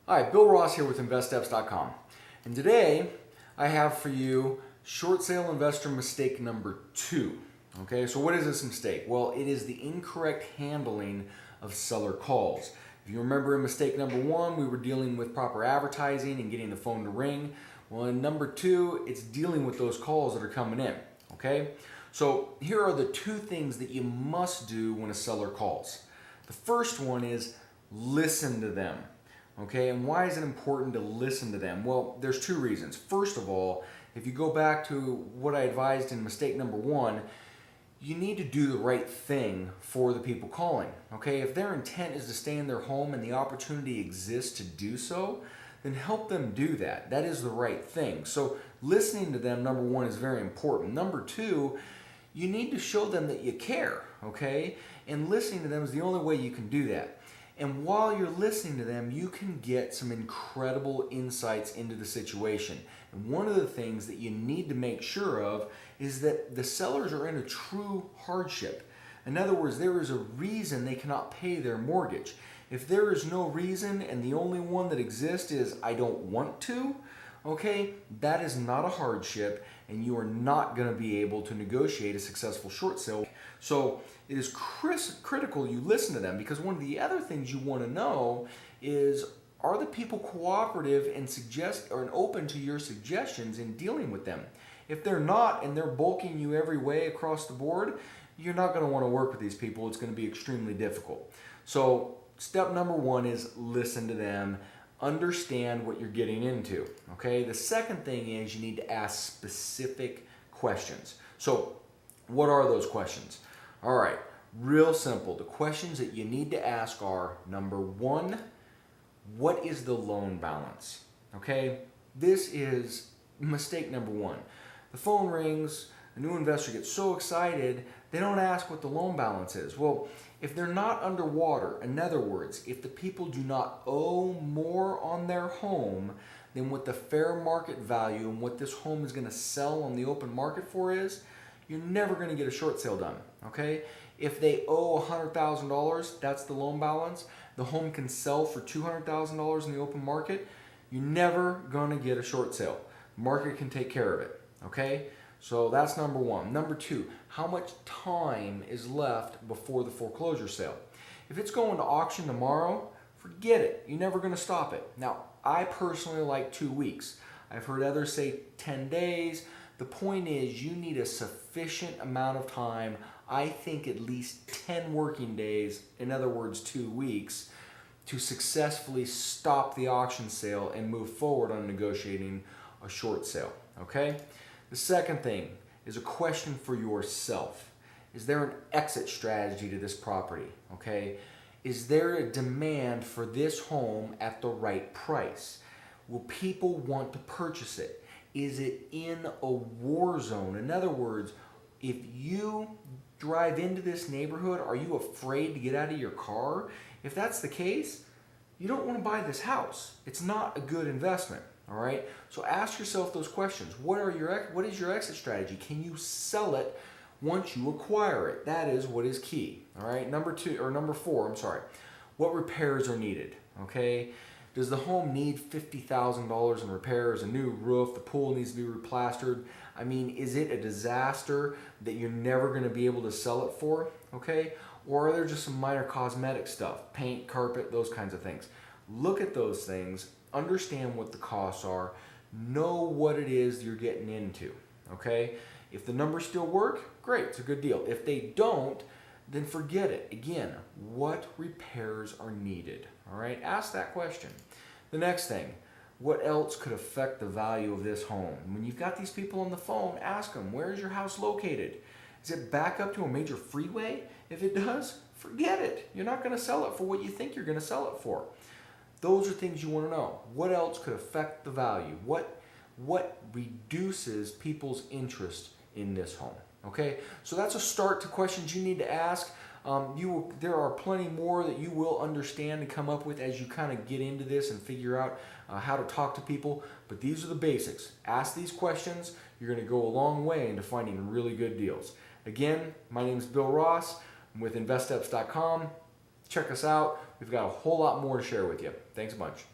Hi, Bill Ross here with InvestSteps.com. And today I have for you short sale investor mistake number 2. Okay, so what is this mistake? Well, it is the incorrect handling of seller calls. If you remember in mistake number 1, we were dealing with proper advertising and getting the phone to ring. Well, in number 2, it's dealing with those calls that are coming in. Okay, so here are the 2 things that you must do when a seller calls. The first one is listen to them. Okay, and why is it important to listen to them? Well, there's 2 reasons. First of all, if you go back to what I advised in mistake number 1, you need to do the right thing for the people calling. Okay, if their intent is to stay in their home and the opportunity exists to do so, then help them do that. That is the right thing. So listening to them, number 1, is very important. Number 2, you need to show them that you care, okay? And listening to them is the only way you can do that. And while you're listening to them, you can get some incredible insights into the situation. And one of the things that you need to make sure of is that the sellers are in a true hardship. In other words, there is a reason they cannot pay their mortgage. If there is no reason and the only one that exists is I don't want to, okay, that is not a hardship and you are not going to be able to negotiate a successful short sale. So it is critical you listen to them, because one of the other things you want to know is, are the people cooperative and open to your suggestions in dealing with them? If they're not and they're bulking you every way across the board, you're not going to want to work with these people. It's going to be extremely difficult. So step number 1 is listen to them. Understand what you're getting into. Okay. The second thing is you need to ask specific questions. So what are those questions? All right, real simple. The questions that you need to ask are, number 1, what is the loan balance? Okay, this is mistake number 1. The phone rings, a new investor gets so excited, they don't ask what the loan balance is. Well, if they're not underwater, in other words, if the people do not owe more on their home than what the fair market value and what this home is going to sell on the open market for is, you're never going to get a short sale done, okay? If they owe $100,000, that's the loan balance, the home can sell for $200,000 in the open market, you're never going to get a short sale. Market can take care of it, okay? So that's number 1. Number 2, how much time is left before the foreclosure sale? If it's going to auction tomorrow, forget it. You're never going to stop it. Now, I personally like 2 weeks. I've heard others say 10 days. The point is you need a sufficient amount of time, I think at least 10 working days, in other words 2 weeks, to successfully stop the auction sale and move forward on negotiating a short sale, okay? The second thing is a question for yourself. Is there an exit strategy to this property, okay? Is there a demand for this home at the right price? Will people want to purchase it? Is it in a war zone? In other words, if you drive into this neighborhood, are you afraid to get out of your car? If that's the case, you don't want to buy this house. It's not a good investment, all right? So ask yourself those questions. What is your exit strategy? Can you sell it once you acquire it? That is what is key, all right? Number 4, what repairs are needed, okay? Does the home need $50,000 in repairs, a new roof, the pool needs to be replastered? I mean, is it a disaster that you're never going to be able to sell it for? Okay? Or are there just some minor cosmetic stuff, paint, carpet, those kinds of things? Look at those things, understand what the costs are, know what it is you're getting into. Okay? If the numbers still work, great, it's a good deal. If they don't, then forget it. Again, what repairs are needed? All right, ask that question. The next thing, what else could affect the value of this home? When you've got these people on the phone, ask them, where is your house located? Is it back up to a major freeway? If it does, forget it. You're not going to sell it for what you think you're going to sell it for. Those are things you want to know. What else could affect the value? What reduces people's interest in this home? Okay, so that's a start to questions you need to ask. There are plenty more that you will understand and come up with as you kind of get into this and figure out how to talk to people. But these are the basics. Ask these questions. You're going to go a long way into finding really good deals. Again, my name is Bill Ross. I'm with InvestSteps.com. Check us out. We've got a whole lot more to share with you. Thanks a bunch.